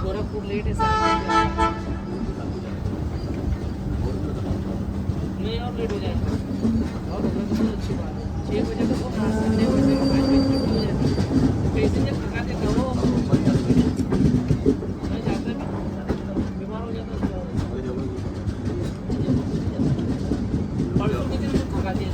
Gorakhpur late है नहीं और लेट हो जाएगा और बहुत अच्छी बात है 6 बजे को फोन 6 बजे को 5 बजे छुट्टी हो जाती है पैसेंजर थका देता हो मैं जाता भी बीमार हो जाता परसों के दिन मुझे थका दिया